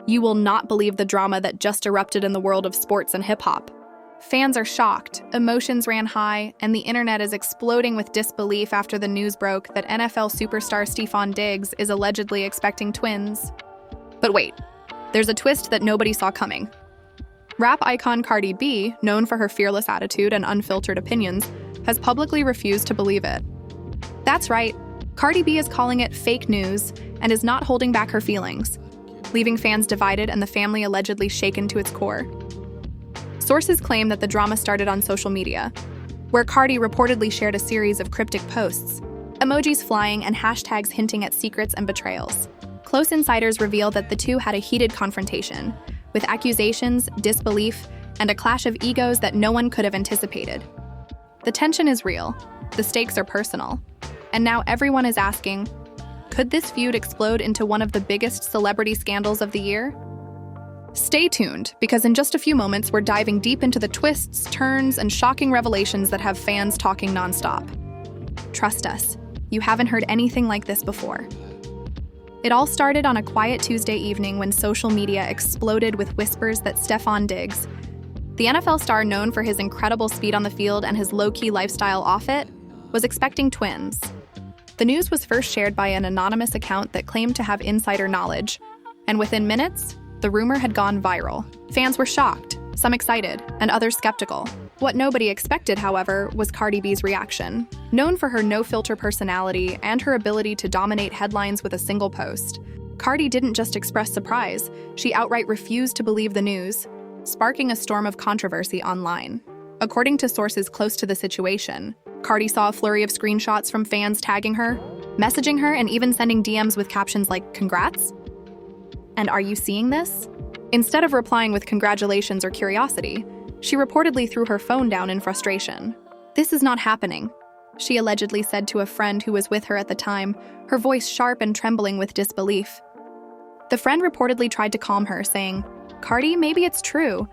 You will not believe the drama that just erupted in the world of sports and hip-hop. Fans are shocked, emotions ran high, and the internet is exploding with disbelief after the news broke that NFL superstar Stefon Diggs is allegedly expecting twins. But wait, there's a twist that nobody saw coming. Rap icon Cardi B, known for her fearless attitude and unfiltered opinions, has publicly refused to believe it. That's right, Cardi B is calling it fake news and is not holding back her feelings, leaving fans divided and the family allegedly shaken to its core. Sources claim that the drama started on social media, where Cardi reportedly shared a series of cryptic posts, emojis flying and hashtags hinting at secrets and betrayals. Close insiders reveal that the two had a heated confrontation, with accusations, disbelief, and a clash of egos that no one could have anticipated. The tension is real, the stakes are personal, and now everyone is asking, could this feud explode into one of the biggest celebrity scandals of the year? Stay tuned, because in just a few moments we're diving deep into the twists, turns, and shocking revelations that have fans talking nonstop. Trust us, you haven't heard anything like this before. It all started on a quiet Tuesday evening when social media exploded with whispers that Stefon Diggs, the NFL star known for his incredible speed on the field and his low-key lifestyle off it, was expecting twins. The news was first shared by an anonymous account that claimed to have insider knowledge, and within minutes, the rumor had gone viral. Fans were shocked, some excited, and others skeptical. What nobody expected, however, was Cardi B's reaction. Known for her no-filter personality and her ability to dominate headlines with a single post, Cardi didn't just express surprise, she outright refused to believe the news, sparking a storm of controversy online. According to sources close to the situation, Cardi saw a flurry of screenshots from fans tagging her, messaging her, and even sending DMs with captions like, "Congrats? And are you seeing this?" Instead of replying with congratulations or curiosity, she reportedly threw her phone down in frustration. "This is not happening," she allegedly said to a friend who was with her at the time, her voice sharp and trembling with disbelief. The friend reportedly tried to calm her, saying, "Cardi, maybe it's true.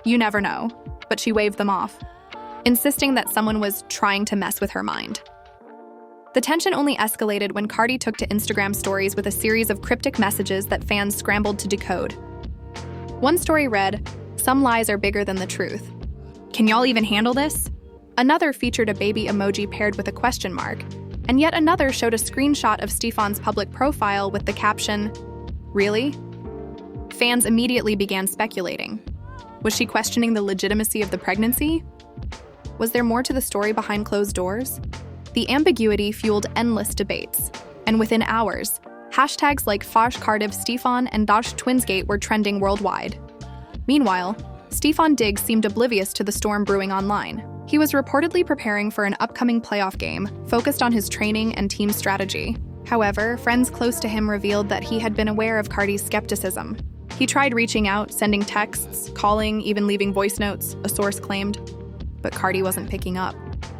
You never know," but she waved them off, insisting that someone was trying to mess with her mind. The tension only escalated when Cardi took to Instagram stories with a series of cryptic messages that fans scrambled to decode. One story read, "Some lies are bigger than the truth. Can y'all even handle this?" Another featured a baby emoji paired with a question mark, and yet another showed a screenshot of Stefon's public profile with the caption, "Really?" Fans immediately began speculating. Was she questioning the legitimacy of the pregnancy? Was there more to the story behind closed doors? The ambiguity fueled endless debates, and within hours, hashtags like Fash Cardiv Stefon and Dash Twinsgate were trending worldwide. Meanwhile, Stefon Diggs seemed oblivious to the storm brewing online. He was reportedly preparing for an upcoming playoff game, focused on his training and team strategy. However, friends close to him revealed that he had been aware of Cardi's skepticism. He tried reaching out, sending texts, calling, even leaving voice notes, a source claimed, but Cardi wasn't picking up.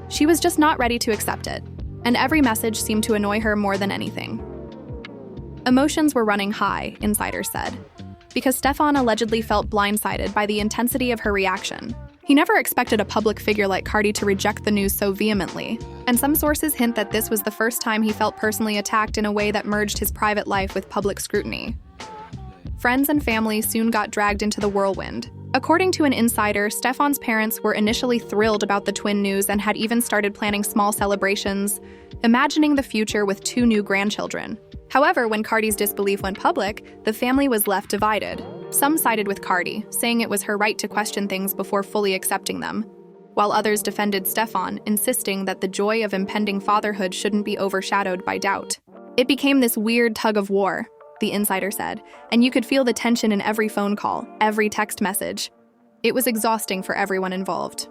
She was just not ready to accept it, and every message seemed to annoy her more than anything. Emotions were running high, insiders said, because Stefon allegedly felt blindsided by the intensity of her reaction. He never expected a public figure like Cardi to reject the news so vehemently, and some sources hint that this was the first time he felt personally attacked in a way that merged his private life with public scrutiny. Friends and family soon got dragged into the whirlwind. According to an insider, Stefon's parents were initially thrilled about the twin news and had even started planning small celebrations, imagining the future with 2 new grandchildren. However, when Cardi's disbelief went public, the family was left divided. Some sided with Cardi, saying it was her right to question things before fully accepting them, while others defended Stefon, insisting that the joy of impending fatherhood shouldn't be overshadowed by doubt. It became this weird tug of war, the insider said, and you could feel the tension in every phone call, every text message. It was exhausting for everyone involved.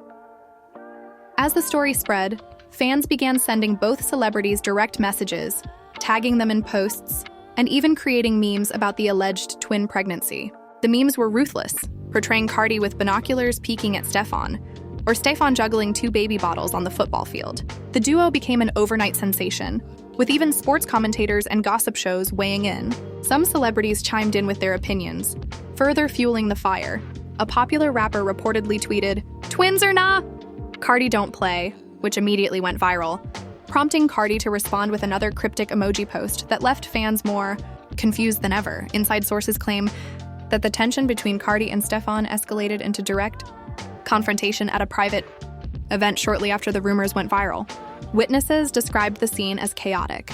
As the story spread, fans began sending both celebrities direct messages, tagging them in posts, and even creating memes about the alleged twin pregnancy. The memes were ruthless, portraying Cardi with binoculars peeking at Stefon, or Stefon juggling 2 baby bottles on the football field. The duo became an overnight sensation, with even sports commentators and gossip shows weighing in. Some celebrities chimed in with their opinions, further fueling the fire. A popular rapper reportedly tweeted, "Twins or nah? Cardi don't play," which immediately went viral, prompting Cardi to respond with another cryptic emoji post that left fans more confused than ever. Inside sources claim that the tension between Cardi and Stefon escalated into direct confrontation at a private event shortly after the rumors went viral. Witnesses described the scene as chaotic.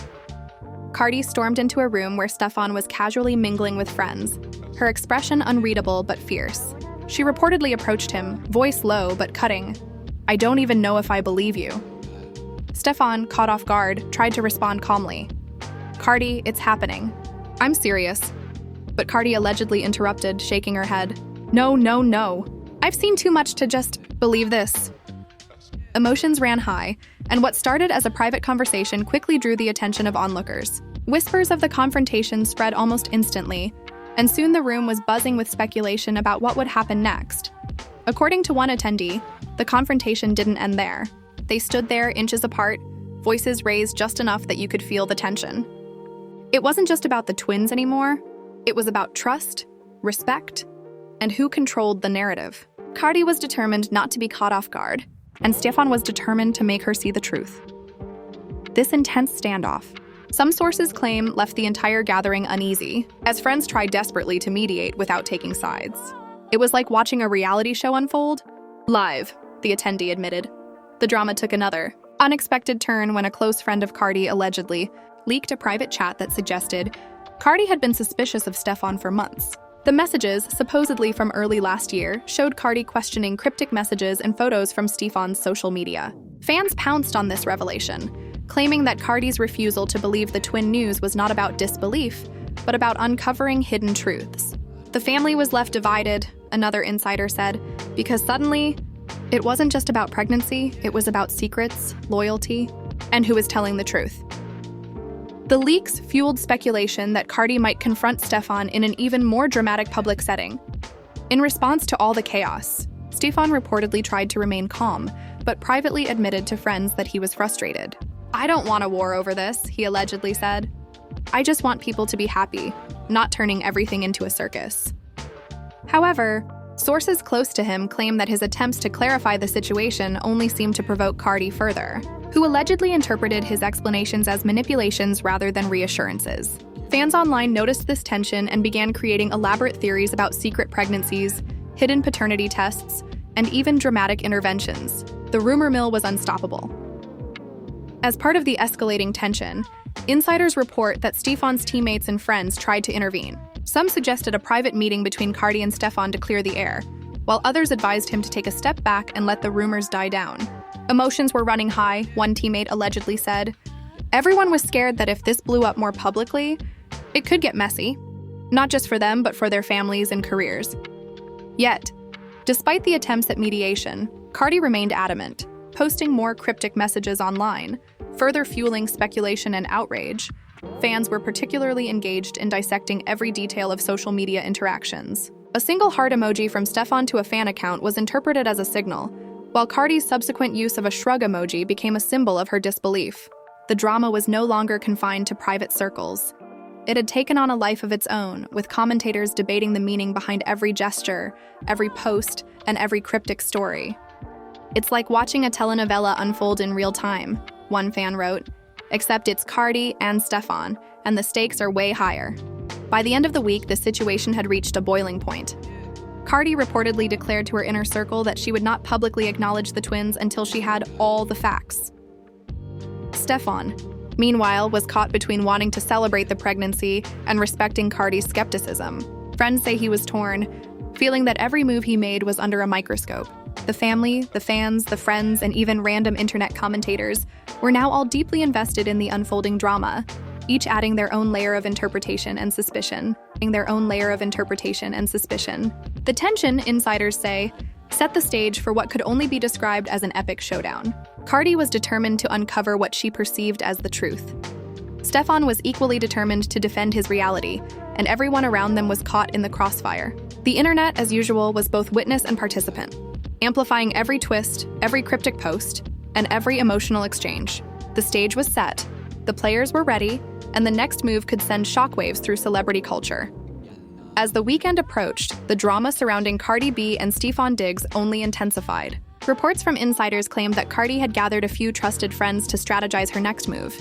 Cardi stormed into a room where Stefon was casually mingling with friends, her expression unreadable but fierce. She reportedly approached him, voice low but cutting, "I don't even know if I believe you." Stefon, caught off guard, tried to respond calmly. "Cardi, it's happening. I'm serious." But Cardi allegedly interrupted, shaking her head. "No, no, no. I've seen too much to just believe this." Emotions ran high, and what started as a private conversation quickly drew the attention of onlookers. Whispers of the confrontation spread almost instantly, and soon the room was buzzing with speculation about what would happen next. According to one attendee, the confrontation didn't end there. They stood there inches apart, voices raised just enough that you could feel the tension. It wasn't just about the twins anymore. It was about trust, respect, and who controlled the narrative. Cardi was determined not to be caught off guard, and Stefon was determined to make her see the truth. This intense standoff, some sources claim, left the entire gathering uneasy, as friends tried desperately to mediate without taking sides. It was like watching a reality show unfold live, the attendee admitted. The drama took another unexpected turn when a close friend of Cardi allegedly leaked a private chat that suggested Cardi had been suspicious of Stefon for months. The messages, supposedly from early last year, showed Cardi questioning cryptic messages and photos from Stefon's social media. Fans pounced on this revelation, claiming that Cardi's refusal to believe the twin news was not about disbelief, but about uncovering hidden truths. The family was left divided, another insider said, because suddenly, it wasn't just about pregnancy, it was about secrets, loyalty, and who was telling the truth. The leaks fueled speculation that Cardi might confront Stefon in an even more dramatic public setting. In response to all the chaos, Stefon reportedly tried to remain calm, but privately admitted to friends that he was frustrated. "I don't want a war over this," he allegedly said. "I just want people to be happy, not turning everything into a circus." However, sources close to him claim that his attempts to clarify the situation only seemed to provoke Cardi further, who allegedly interpreted his explanations as manipulations rather than reassurances. Fans online noticed this tension and began creating elaborate theories about secret pregnancies, hidden paternity tests, and even dramatic interventions. The rumor mill was unstoppable. As part of the escalating tension, insiders report that Stefon's teammates and friends tried to intervene. Some suggested a private meeting between Cardi and Stefon to clear the air, while others advised him to take a step back and let the rumors die down. Emotions were running high, one teammate allegedly said. Everyone was scared that if this blew up more publicly, it could get messy, not just for them, but for their families and careers. Yet, despite the attempts at mediation, Cardi remained adamant, posting more cryptic messages online, further fueling speculation and outrage. Fans were particularly engaged in dissecting every detail of social media interactions. A single heart emoji from Stefon to a fan account was interpreted as a signal, while Cardi's subsequent use of a shrug emoji became a symbol of her disbelief. The drama was no longer confined to private circles. It had taken on a life of its own, with commentators debating the meaning behind every gesture, every post, and every cryptic story. "It's like watching a telenovela unfold in real time," one fan wrote, "except it's Cardi and Stefon, and the stakes are way higher." By the end of the week, the situation had reached a boiling point. Cardi reportedly declared to her inner circle that she would not publicly acknowledge the twins until she had all the facts. Stefon, meanwhile, was caught between wanting to celebrate the pregnancy and respecting Cardi's skepticism. Friends say he was torn, feeling that every move he made was under a microscope. The family, the fans, the friends, and even random internet commentators were now all deeply invested in the unfolding drama, each adding their own layer of interpretation and suspicion. The tension, insiders say, set the stage for what could only be described as an epic showdown. Cardi was determined to uncover what she perceived as the truth. Stefon was equally determined to defend his reality, and everyone around them was caught in the crossfire. The internet, as usual, was both witness and participant, amplifying every twist, every cryptic post, and every emotional exchange. The stage was set, the players were ready, and the next move could send shockwaves through celebrity culture. As the weekend approached, the drama surrounding Cardi B and Stefon Diggs only intensified. Reports from insiders claimed that Cardi had gathered a few trusted friends to strategize her next move.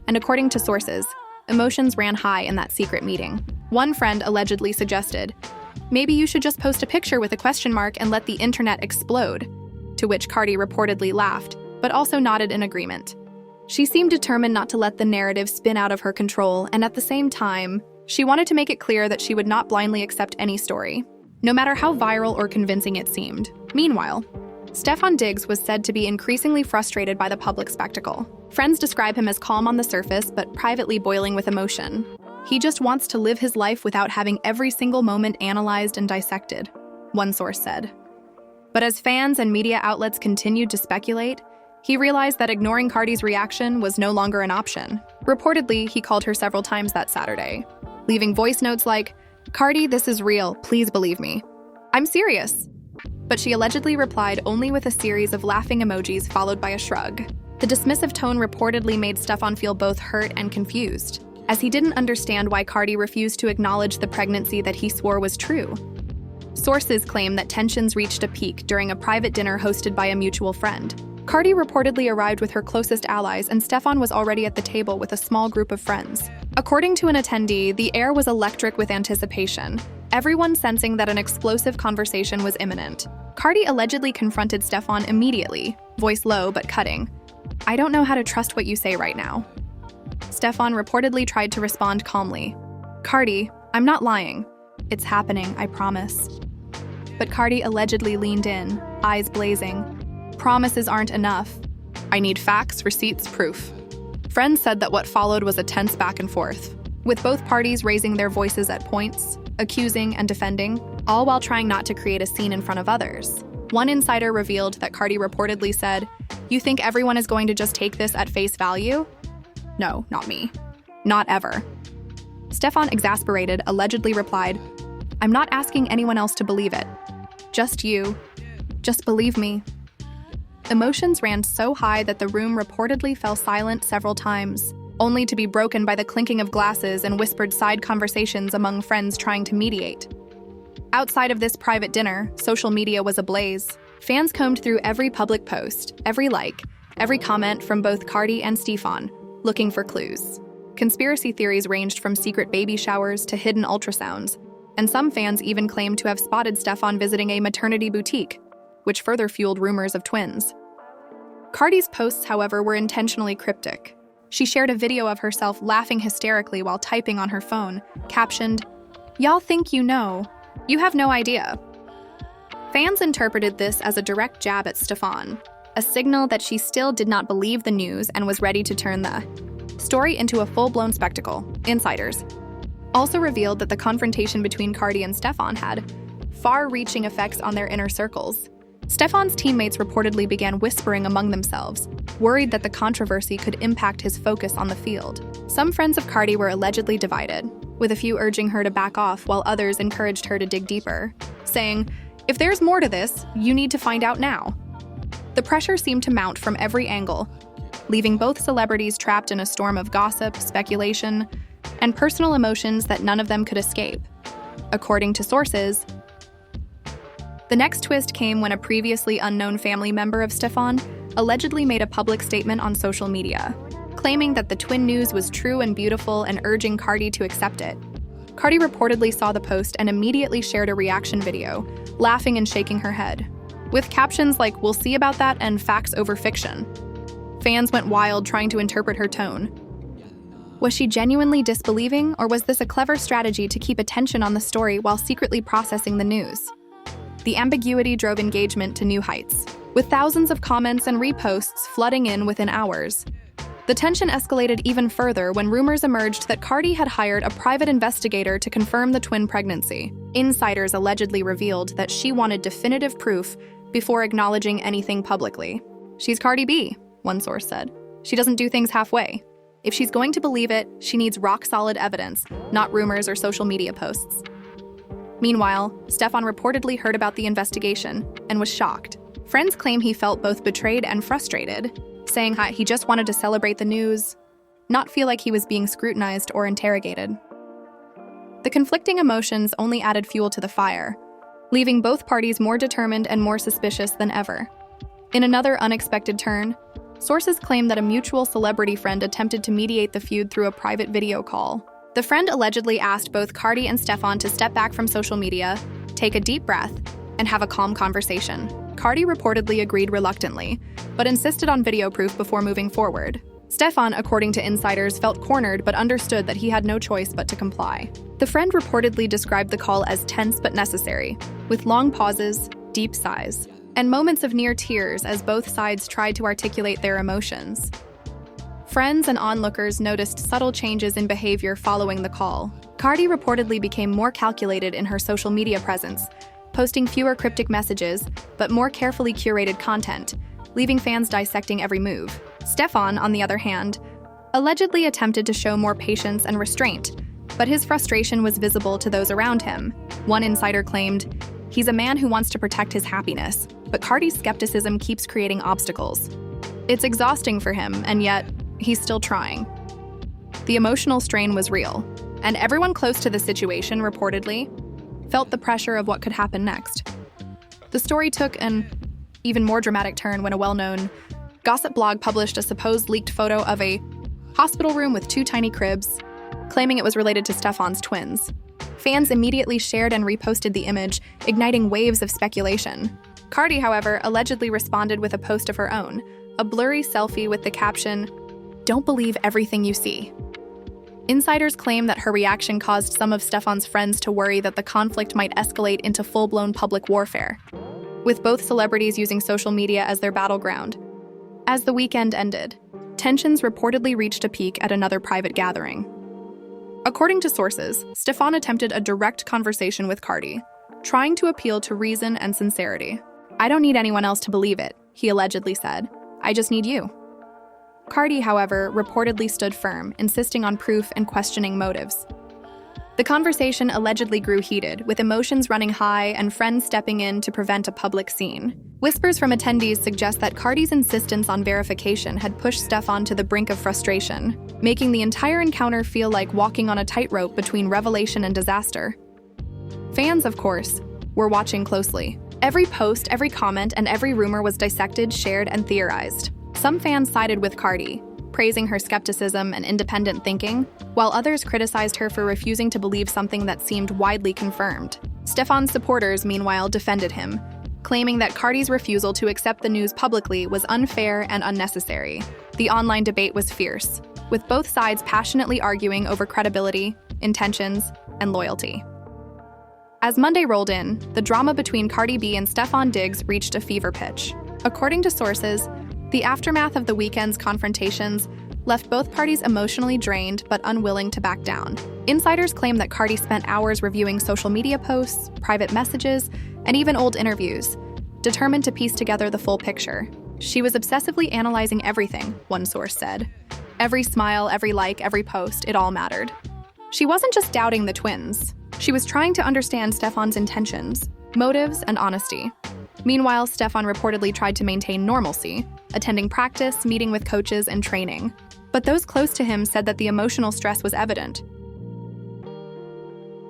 And according to sources, emotions ran high in that secret meeting. One friend allegedly suggested, Maybe you should just post a picture with a question mark and let the internet explode. To which Cardi reportedly laughed, but also nodded in agreement. She seemed determined not to let the narrative spin out of her control, and at the same time, she wanted to make it clear that she would not blindly accept any story, no matter how viral or convincing it seemed. Meanwhile, Stefon Diggs was said to be increasingly frustrated by the public spectacle. Friends describe him as calm on the surface, but privately boiling with emotion. He just wants to live his life without having every single moment analyzed and dissected, one source said. But as fans and media outlets continued to speculate, he realized that ignoring Cardi's reaction was no longer an option. Reportedly, he called her several times that Saturday, leaving voice notes like, "Cardi, this is real, please believe me. I'm serious." But she allegedly replied only with a series of laughing emojis followed by a shrug. The dismissive tone reportedly made Stefon feel both hurt and confused, as he didn't understand why Cardi refused to acknowledge the pregnancy that he swore was true. Sources claim that tensions reached a peak during a private dinner hosted by a mutual friend. Cardi reportedly arrived with her closest allies, and Stefon was already at the table with a small group of friends. According to an attendee, the air was electric with anticipation, everyone sensing that an explosive conversation was imminent. Cardi allegedly confronted Stefon immediately, voice low but cutting. "I don't know how to trust what you say right now." Stefon reportedly tried to respond calmly. "Cardi, I'm not lying. It's happening, I promise." But Cardi allegedly leaned in, eyes blazing. "Promises aren't enough. I need facts, receipts, proof." Friends said that what followed was a tense back and forth, with both parties raising their voices at points, accusing and defending, all while trying not to create a scene in front of others. One insider revealed that Cardi reportedly said, "You think everyone is going to just take this at face value? No, not me. Not ever." Stefon, exasperated, allegedly replied, "I'm not asking anyone else to believe it. Just you. Just believe me." Emotions ran so high that the room reportedly fell silent several times, only to be broken by the clinking of glasses and whispered side conversations among friends trying to mediate. Outside of this private dinner, social media was ablaze. Fans combed through every public post, every like, every comment from both Cardi and Stefon, looking for clues. Conspiracy theories ranged from secret baby showers to hidden ultrasounds, and some fans even claimed to have spotted Stefon visiting a maternity boutique, which further fueled rumors of twins. Cardi's posts, however, were intentionally cryptic. She shared a video of herself laughing hysterically while typing on her phone, captioned, "Y'all think you know. You have no idea." Fans interpreted this as a direct jab at Stefon, a signal that she still did not believe the news and was ready to turn the story into a full-blown spectacle. Insiders also revealed that the confrontation between Cardi and Stefon had far-reaching effects on their inner circles. Stefon's teammates reportedly began whispering among themselves, worried that the controversy could impact his focus on the field. Some friends of Cardi were allegedly divided, with a few urging her to back off while others encouraged her to dig deeper, saying, "If there's more to this, you need to find out now." The pressure seemed to mount from every angle, leaving both celebrities trapped in a storm of gossip, speculation, and personal emotions that none of them could escape. According to sources, the next twist came when a previously unknown family member of Stefon allegedly made a public statement on social media, claiming that the twin news was true and beautiful and urging Cardi to accept it. Cardi reportedly saw the post and immediately shared a reaction video, laughing and shaking her head, with captions like "We'll see about that" and "Facts over fiction." Fans went wild trying to interpret her tone. Was she genuinely disbelieving, or was this a clever strategy to keep attention on the story while secretly processing the news? The ambiguity drove engagement to new heights, with thousands of comments and reposts flooding in within hours. The tension escalated even further when rumors emerged that Cardi had hired a private investigator to confirm the twin pregnancy. Insiders allegedly revealed that she wanted definitive proof before acknowledging anything publicly. "She's Cardi B," one source said. "She doesn't do things halfway. If she's going to believe it, she needs rock-solid evidence, not rumors or social media posts." Meanwhile, Stefon reportedly heard about the investigation and was shocked. Friends claim he felt both betrayed and frustrated, saying he just wanted to celebrate the news, not feel like he was being scrutinized or interrogated. The conflicting emotions only added fuel to the fire, leaving both parties more determined and more suspicious than ever. In another unexpected turn, sources claim that a mutual celebrity friend attempted to mediate the feud through a private video call. The friend allegedly asked both Cardi and Stefon to step back from social media, take a deep breath, and have a calm conversation. Cardi reportedly agreed reluctantly, but insisted on video proof before moving forward. Stefon, according to insiders, felt cornered but understood that he had no choice but to comply. The friend reportedly described the call as tense but necessary, with long pauses, deep sighs, and moments of near tears as both sides tried to articulate their emotions. Friends and onlookers noticed subtle changes in behavior following the call. Cardi reportedly became more calculated in her social media presence, posting fewer cryptic messages, but more carefully curated content, leaving fans dissecting every move. Stefon, on the other hand, allegedly attempted to show more patience and restraint, but his frustration was visible to those around him. One insider claimed, "He's a man who wants to protect his happiness, but Cardi's skepticism keeps creating obstacles. It's exhausting for him, and yet, he's still trying." The emotional strain was real, and everyone close to the situation, reportedly, felt the pressure of what could happen next. The story took an even more dramatic turn when a well-known gossip blog published a supposed leaked photo of a hospital room with 2 tiny cribs, claiming it was related to Stefon's twins. Fans immediately shared and reposted the image, igniting waves of speculation. Cardi, however, allegedly responded with a post of her own, a blurry selfie with the caption, "Don't believe everything you see." Insiders claim that her reaction caused some of Stefon's friends to worry that the conflict might escalate into full-blown public warfare, with both celebrities using social media as their battleground. As the weekend ended, tensions reportedly reached a peak at another private gathering. According to sources, Stefon attempted a direct conversation with Cardi, trying to appeal to reason and sincerity. "I don't need anyone else to believe it," he allegedly said. "I just need you." Cardi, however, reportedly stood firm, insisting on proof and questioning motives. The conversation allegedly grew heated, with emotions running high and friends stepping in to prevent a public scene. Whispers from attendees suggest that Cardi's insistence on verification had pushed Stefon to the brink of frustration, making the entire encounter feel like walking on a tightrope between revelation and disaster. Fans, of course, were watching closely. Every post, every comment, and every rumor was dissected, shared, and theorized. Some fans sided with Cardi, praising her skepticism and independent thinking, while others criticized her for refusing to believe something that seemed widely confirmed. Stefon's supporters, meanwhile, defended him, claiming that Cardi's refusal to accept the news publicly was unfair and unnecessary. The online debate was fierce, with both sides passionately arguing over credibility, intentions, and loyalty. As Monday rolled in, the drama between Cardi B and Stefon Diggs reached a fever pitch. According to sources, the aftermath of the weekend's confrontations left both parties emotionally drained but unwilling to back down. Insiders claim that Cardi spent hours reviewing social media posts, private messages, and even old interviews, determined to piece together the full picture. She was obsessively analyzing everything, one source said. Every smile, every like, every post, it all mattered. She wasn't just doubting the twins. She was trying to understand Stefon's intentions, motives, and honesty. Meanwhile, Stefon reportedly tried to maintain normalcy, attending practice, meeting with coaches, and training. But those close to him said that the emotional stress was evident.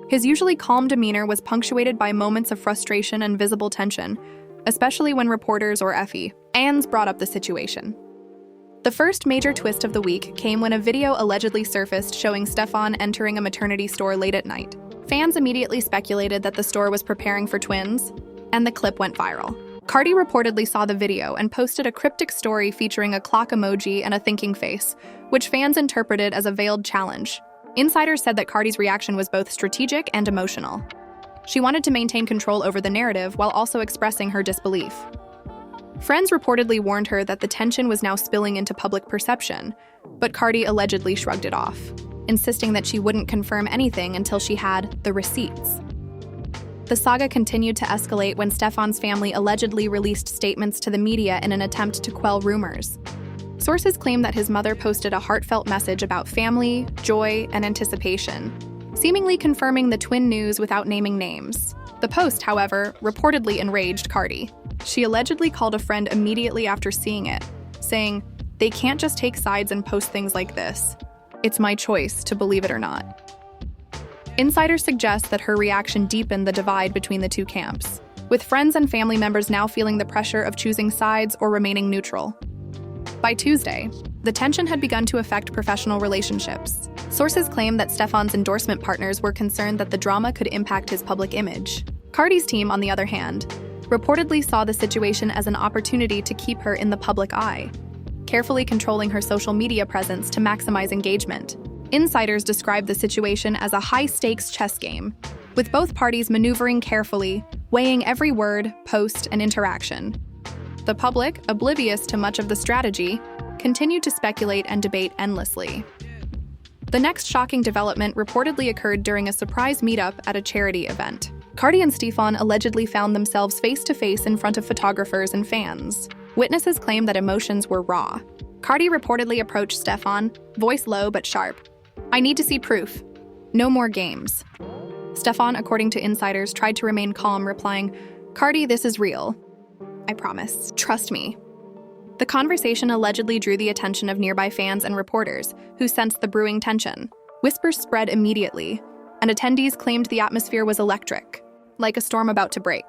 His usually calm demeanor was punctuated by moments of frustration and visible tension, especially when reporters or fans brought up the situation. The first major twist of the week came when a video allegedly surfaced showing Stefon entering a maternity store late at night. Fans immediately speculated that the store was preparing for twins, and the clip went viral. Cardi reportedly saw the video and posted a cryptic story featuring a clock emoji and a thinking face, which fans interpreted as a veiled challenge. Insiders said that Cardi's reaction was both strategic and emotional. She wanted to maintain control over the narrative while also expressing her disbelief. Friends reportedly warned her that the tension was now spilling into public perception, but Cardi allegedly shrugged it off, insisting that she wouldn't confirm anything until she had the receipts. The saga continued to escalate when Stefon's family allegedly released statements to the media in an attempt to quell rumors. Sources claim that his mother posted a heartfelt message about family, joy, and anticipation, seemingly confirming the twin news without naming names. The post, however, reportedly enraged Cardi. She allegedly called a friend immediately after seeing it, saying, "They can't just take sides and post things like this. It's my choice to believe it or not." Insiders suggest that her reaction deepened the divide between the two camps, with friends and family members now feeling the pressure of choosing sides or remaining neutral. By Tuesday, the tension had begun to affect professional relationships. Sources claim that Stefon's endorsement partners were concerned that the drama could impact his public image. Cardi's team, on the other hand, reportedly saw the situation as an opportunity to keep her in the public eye, carefully controlling her social media presence to maximize engagement. Insiders described the situation as a high-stakes chess game, with both parties maneuvering carefully, weighing every word, post, and interaction. The public, oblivious to much of the strategy, continued to speculate and debate endlessly. The next shocking development reportedly occurred during a surprise meetup at a charity event. Cardi and Stefon allegedly found themselves face-to-face in front of photographers and fans. Witnesses claim that emotions were raw. Cardi reportedly approached Stefon, voice low but sharp. "I need to see proof. No more games." Stefon, according to insiders, tried to remain calm, replying, "Cardi, this is real. I promise. Trust me." The conversation allegedly drew the attention of nearby fans and reporters, who sensed the brewing tension. Whispers spread immediately, and attendees claimed the atmosphere was electric, like a storm about to break.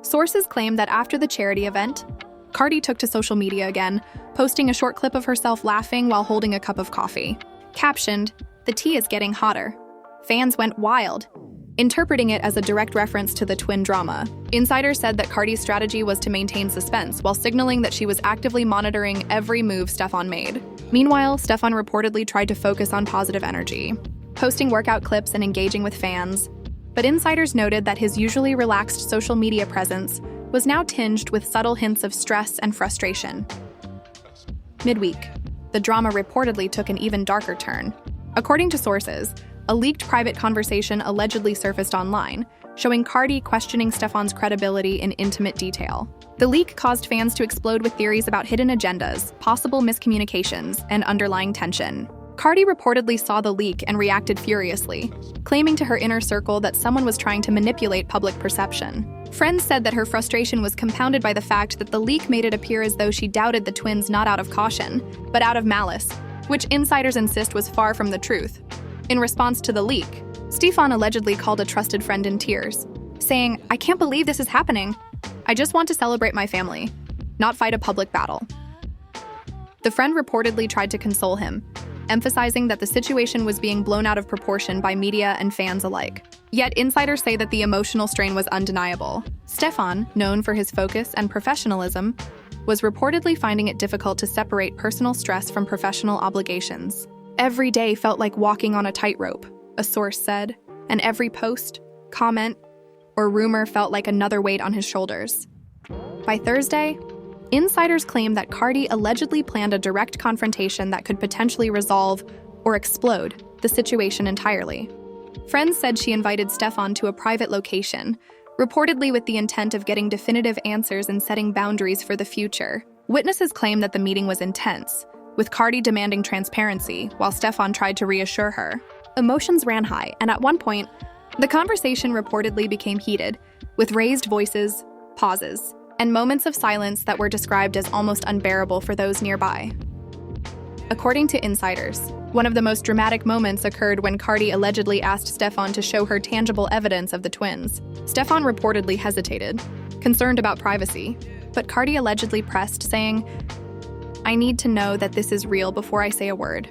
Sources claim that after the charity event, Cardi took to social media again, posting a short clip of herself laughing while holding a cup of coffee. Captioned, "The tea is getting hotter." Fans went wild, interpreting it as a direct reference to the twin drama. Insiders said that Cardi's strategy was to maintain suspense while signaling that she was actively monitoring every move Stefon made. Meanwhile, Stefon reportedly tried to focus on positive energy, posting workout clips and engaging with fans. But insiders noted that his usually relaxed social media presence was now tinged with subtle hints of stress and frustration. Midweek, the drama reportedly took an even darker turn. According to sources, a leaked private conversation allegedly surfaced online, showing Cardi questioning Stefon's credibility in intimate detail. The leak caused fans to explode with theories about hidden agendas, possible miscommunications, and underlying tension. Cardi reportedly saw the leak and reacted furiously, claiming to her inner circle that someone was trying to manipulate public perception. Friends said that her frustration was compounded by the fact that the leak made it appear as though she doubted the twins not out of caution, but out of malice, which insiders insist was far from the truth. In response to the leak, Stefon allegedly called a trusted friend in tears, saying, "I can't believe this is happening. I just want to celebrate my family, not fight a public battle." The friend reportedly tried to console him, emphasizing that the situation was being blown out of proportion by media and fans alike. Yet insiders say that the emotional strain was undeniable. Stefon, known for his focus and professionalism, was reportedly finding it difficult to separate personal stress from professional obligations. "Every day felt like walking on a tightrope," a source said, and every post, comment, or rumor felt like another weight on his shoulders. By Thursday, insiders claim that Cardi allegedly planned a direct confrontation that could potentially resolve or explode the situation entirely. Friends said she invited Stefon to a private location, reportedly with the intent of getting definitive answers and setting boundaries for the future. Witnesses claim that the meeting was intense, with Cardi demanding transparency while Stefon tried to reassure her. Emotions ran high, and at one point, the conversation reportedly became heated, with raised voices, pauses, and moments of silence that were described as almost unbearable for those nearby. According to insiders, one of the most dramatic moments occurred when Cardi allegedly asked Stefon to show her tangible evidence of the twins. Stefon reportedly hesitated, concerned about privacy, but Cardi allegedly pressed, saying, "I need to know that this is real before I say a word."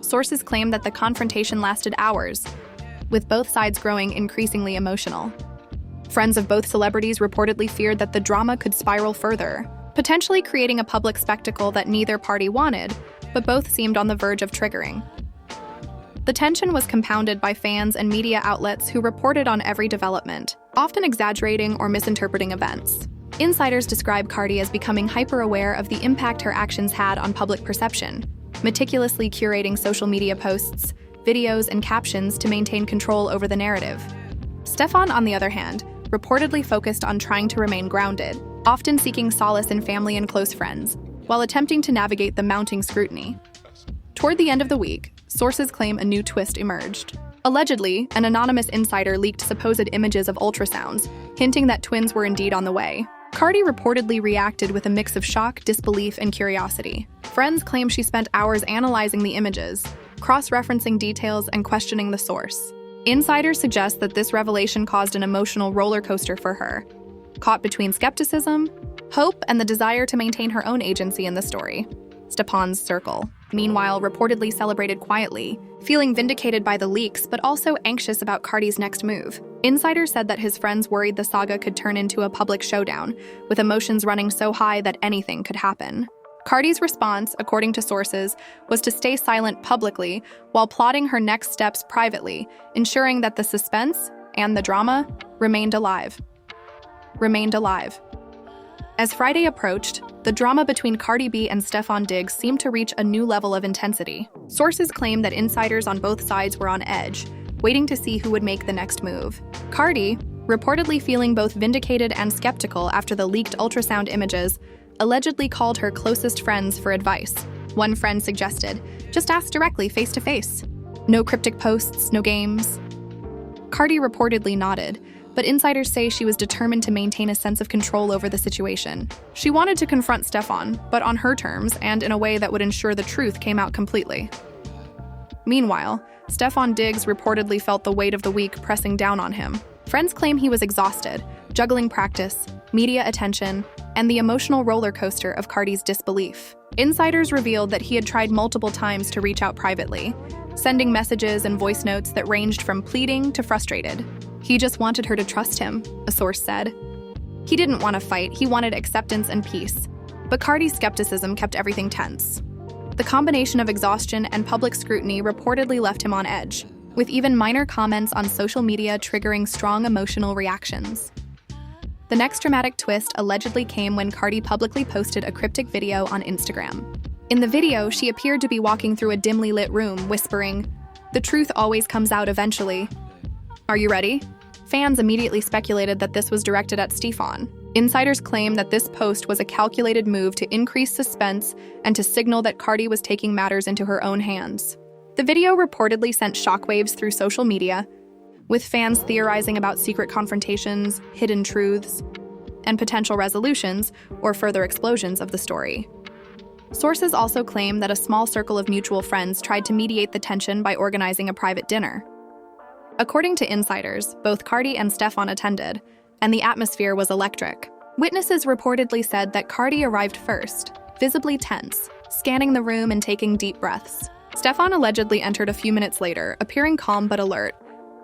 Sources claim that the confrontation lasted hours, with both sides growing increasingly emotional. Friends of both celebrities reportedly feared that the drama could spiral further, potentially creating a public spectacle that neither party wanted, but both seemed on the verge of triggering. The tension was compounded by fans and media outlets who reported on every development, often exaggerating or misinterpreting events. Insiders describe Cardi as becoming hyper-aware of the impact her actions had on public perception, meticulously curating social media posts, videos, and captions to maintain control over the narrative. Stefon, on the other hand, reportedly focused on trying to remain grounded, often seeking solace in family and close friends, while attempting to navigate the mounting scrutiny. Toward the end of the week, sources claim a new twist emerged. Allegedly, an anonymous insider leaked supposed images of ultrasounds, hinting that twins were indeed on the way. Cardi reportedly reacted with a mix of shock, disbelief, and curiosity. Friends claim she spent hours analyzing the images, cross-referencing details, and questioning the source. Insiders suggest that this revelation caused an emotional roller coaster for her, caught between skepticism, hope, and the desire to maintain her own agency in the story. Stefon's circle, meanwhile, reportedly celebrated quietly, feeling vindicated by the leaks but also anxious about Cardi's next move. Insiders said that his friends worried the saga could turn into a public showdown, with emotions running so high that anything could happen. Cardi's response, according to sources, was to stay silent publicly while plotting her next steps privately, ensuring that the suspense and the drama remained alive. As Friday approached, the drama between Cardi B and Stefon Diggs seemed to reach a new level of intensity. Sources claim that insiders on both sides were on edge, waiting to see who would make the next move. Cardi, reportedly feeling both vindicated and skeptical after the leaked ultrasound images, allegedly called her closest friends for advice. One friend suggested, just ask directly face to face. No cryptic posts, no games. Cardi reportedly nodded, but insiders say she was determined to maintain a sense of control over the situation. She wanted to confront Stefon, but on her terms and in a way that would ensure the truth came out completely. Meanwhile, Stefon Diggs reportedly felt the weight of the week pressing down on him. Friends claim he was exhausted, juggling practice, media attention, and the emotional roller coaster of Cardi's disbelief. Insiders revealed that he had tried multiple times to reach out privately, sending messages and voice notes that ranged from pleading to frustrated. He just wanted her to trust him, a source said. He didn't want to fight, he wanted acceptance and peace. But Cardi's skepticism kept everything tense. The combination of exhaustion and public scrutiny reportedly left him on edge, with even minor comments on social media triggering strong emotional reactions. The next dramatic twist allegedly came when Cardi publicly posted a cryptic video on Instagram. In the video, she appeared to be walking through a dimly lit room, whispering, "The truth always comes out eventually. Are you ready?" Fans immediately speculated that this was directed at Stefon. Insiders claim that this post was a calculated move to increase suspense and to signal that Cardi was taking matters into her own hands. The video reportedly sent shockwaves through social media, with fans theorizing about secret confrontations, hidden truths, and potential resolutions or further explosions of the story. Sources also claim that a small circle of mutual friends tried to mediate the tension by organizing a private dinner. According to insiders, both Cardi and Stefon attended, and the atmosphere was electric. Witnesses reportedly said that Cardi arrived first, visibly tense, scanning the room and taking deep breaths. Stefon allegedly entered a few minutes later, appearing calm but alert,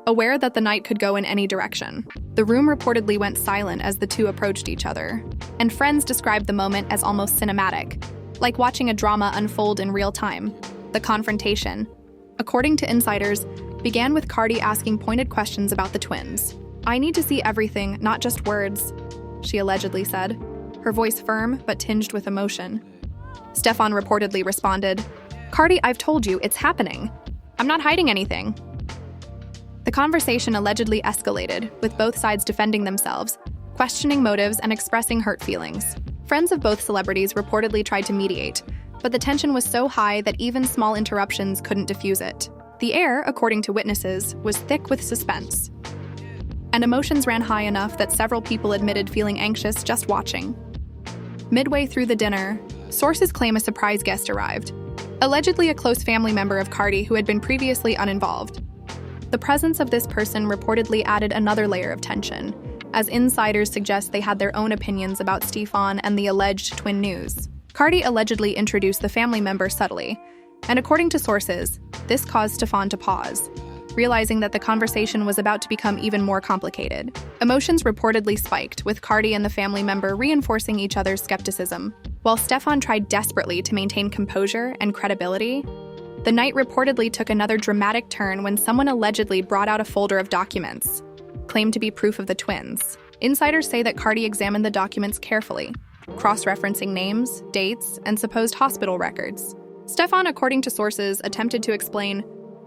aware that the night could go in any direction. The room reportedly went silent as the two approached each other, and friends described the moment as almost cinematic, like watching a drama unfold in real time. The confrontation, according to insiders, began with Cardi asking pointed questions about the twins. "I need to see everything, not just words," she allegedly said, her voice firm but tinged with emotion. Stefon reportedly responded, "Cardi, I've told you, it's happening. I'm not hiding anything." The conversation allegedly escalated, with both sides defending themselves, questioning motives and expressing hurt feelings. Friends of both celebrities reportedly tried to mediate, but the tension was so high that even small interruptions couldn't diffuse it. The air, according to witnesses, was thick with suspense, and emotions ran high enough that several people admitted feeling anxious just watching. Midway through the dinner, sources claim a surprise guest arrived, allegedly a close family member of Cardi who had been previously uninvolved. The presence of this person reportedly added another layer of tension, as insiders suggest they had their own opinions about Stefon and the alleged twin news. Cardi allegedly introduced the family member subtly, and according to sources, this caused Stefon to pause, realizing that the conversation was about to become even more complicated. Emotions reportedly spiked, with Cardi and the family member reinforcing each other's skepticism. While Stefon tried desperately to maintain composure and credibility, the night reportedly took another dramatic turn when someone allegedly brought out a folder of documents, claimed to be proof of the twins. Insiders say that Cardi examined the documents carefully, cross-referencing names, dates, and supposed hospital records. Stefon, according to sources, attempted to explain,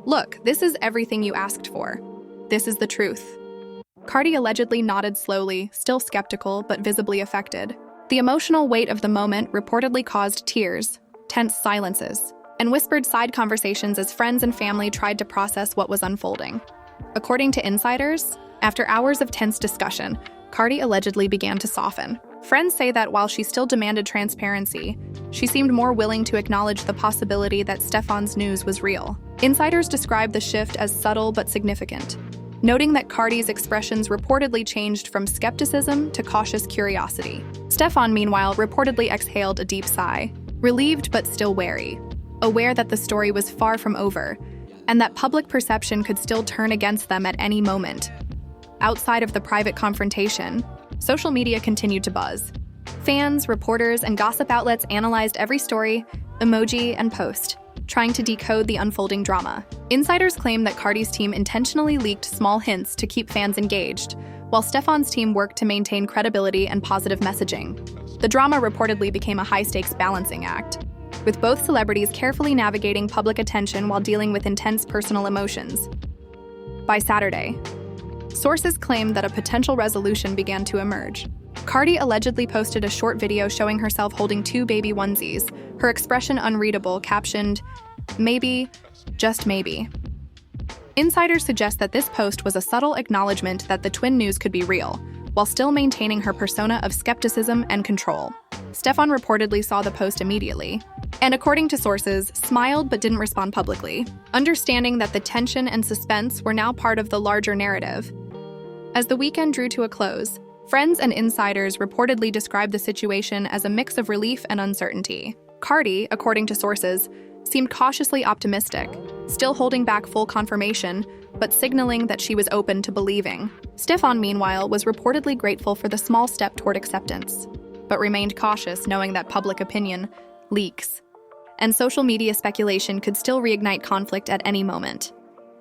"Look, this is everything you asked for. This is the truth." Cardi allegedly nodded slowly, still skeptical but visibly affected. The emotional weight of the moment reportedly caused tears, tense silences, and whispered side conversations as friends and family tried to process what was unfolding. According to insiders, after hours of tense discussion, Cardi allegedly began to soften. Friends say that while she still demanded transparency, she seemed more willing to acknowledge the possibility that Stefon's news was real. Insiders describe the shift as subtle but significant, noting that Cardi's expressions reportedly changed from skepticism to cautious curiosity. Stefon, meanwhile, reportedly exhaled a deep sigh, relieved but still wary, aware that the story was far from over, and that public perception could still turn against them at any moment. outside of the private confrontation, social media continued to buzz. Fans, reporters, and gossip outlets analyzed every story, emoji, and post, trying to decode the unfolding drama. Insiders claim that Cardi's team intentionally leaked small hints to keep fans engaged, while Stefon's team worked to maintain credibility and positive messaging. The drama reportedly became a high-stakes balancing act, with both celebrities carefully navigating public attention while dealing with intense personal emotions. By Saturday, sources claimed that a potential resolution began to emerge. Cardi allegedly posted a short video showing herself holding 2 baby onesies, her expression unreadable, captioned, "Maybe, just maybe." Insiders suggest that this post was a subtle acknowledgement that the twin news could be real, while still maintaining her persona of skepticism and control. Stefon reportedly saw the post immediately, and according to sources, smiled but didn't respond publicly, understanding that the tension and suspense were now part of the larger narrative. As the weekend drew to a close, friends and insiders reportedly described the situation as a mix of relief and uncertainty. Cardi, according to sources, seemed cautiously optimistic, still holding back full confirmation, but signaling that she was open to believing. Stefon, meanwhile, was reportedly grateful for the small step toward acceptance, but remained cautious, knowing that public opinion, leaks, and social media speculation could still reignite conflict at any moment.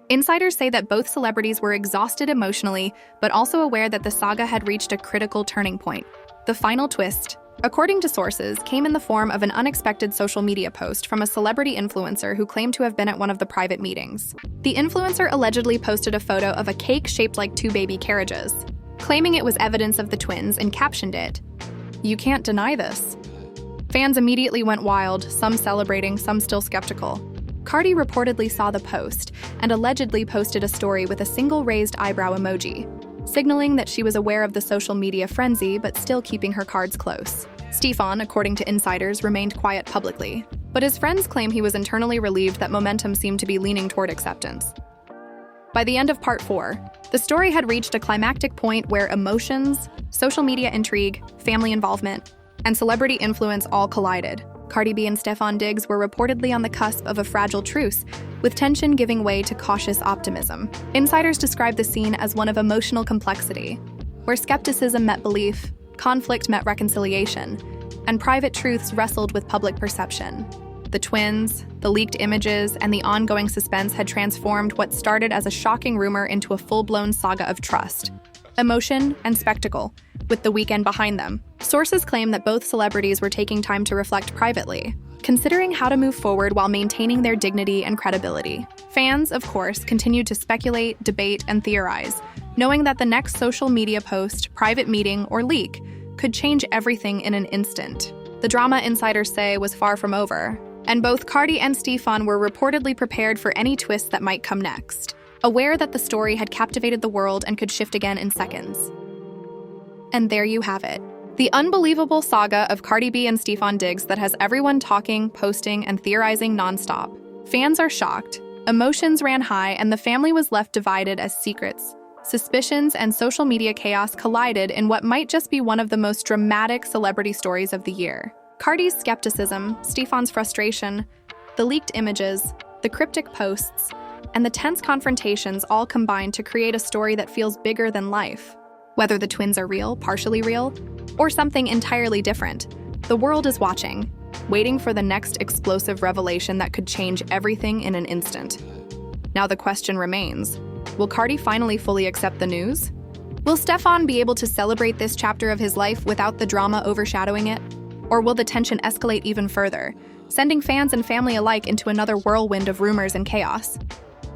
Insiders say that both celebrities were exhausted emotionally, but also aware that the saga had reached a critical turning point. The final twist, according to sources, came in the form of an unexpected social media post from a celebrity influencer who claimed to have been at one of the private meetings. The influencer allegedly posted a photo of a cake shaped like 2 baby carriages, claiming it was evidence of the twins, and captioned it, "You can't deny this." Fans immediately went wild, some celebrating, some still skeptical. Cardi reportedly saw the post and allegedly posted a story with a single raised eyebrow emoji, signaling that she was aware of the social media frenzy but still keeping her cards close. Stefon, according to insiders, remained quiet publicly, but his friends claim he was internally relieved that momentum seemed to be leaning toward acceptance. By the end of Part 4, the story had reached a climactic point where emotions, social media intrigue, family involvement, and celebrity influence all collided. Cardi B and Stefon Diggs were reportedly on the cusp of a fragile truce, with tension giving way to cautious optimism. Insiders described the scene as one of emotional complexity, where skepticism met belief, conflict met reconciliation, and private truths wrestled with public perception. The twins, the leaked images, and the ongoing suspense had transformed what started as a shocking rumor into a full-blown saga of trust, emotion, and spectacle, with the weekend behind them. Sources claim that both celebrities were taking time to reflect privately, considering how to move forward while maintaining their dignity and credibility. Fans, of course, continued to speculate, debate, and theorize, knowing that the next social media post, private meeting, or leak could change everything in an instant. The drama, insiders say, was far from over, and both Cardi and Stefon were reportedly prepared for any twists that might come next, aware that the story had captivated the world and could shift again in seconds. And there you have it. The unbelievable saga of Cardi B and Stefon Diggs that has everyone talking, posting, and theorizing nonstop. Fans are shocked, emotions ran high, and the family was left divided as secrets, suspicions, and social media chaos collided in what might just be one of the most dramatic celebrity stories of the year. Cardi's skepticism, Stefon's frustration, the leaked images, the cryptic posts, and the tense confrontations all combine to create a story that feels bigger than life. Whether the twins are real, partially real, or something entirely different, the world is watching, waiting for the next explosive revelation that could change everything in an instant. Now the question remains, will Cardi finally fully accept the news? Will Stefon be able to celebrate this chapter of his life without the drama overshadowing it? Or will the tension escalate even further, sending fans and family alike into another whirlwind of rumors and chaos?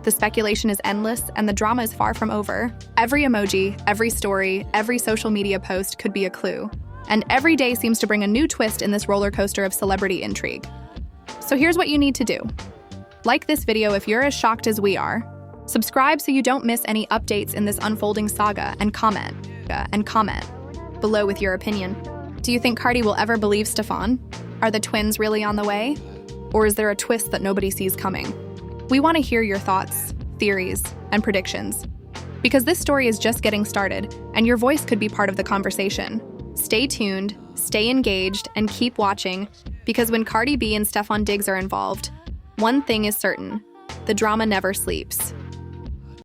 The speculation is endless, and the drama is far from over. Every emoji, every story, every social media post could be a clue. And every day seems to bring a new twist in this roller coaster of celebrity intrigue. So here's what you need to do. Like this video if you're as shocked as we are. Subscribe so you don't miss any updates in this unfolding saga, and comment below with your opinion. Do you think Cardi will ever believe Stefon? Are the twins really on the way? Or is there a twist that nobody sees coming? We want to hear your thoughts, theories, and predictions, because this story is just getting started, and your voice could be part of the conversation. Stay tuned, stay engaged, and keep watching, because when Cardi B and Stefon Diggs are involved, one thing is certain: the drama never sleeps.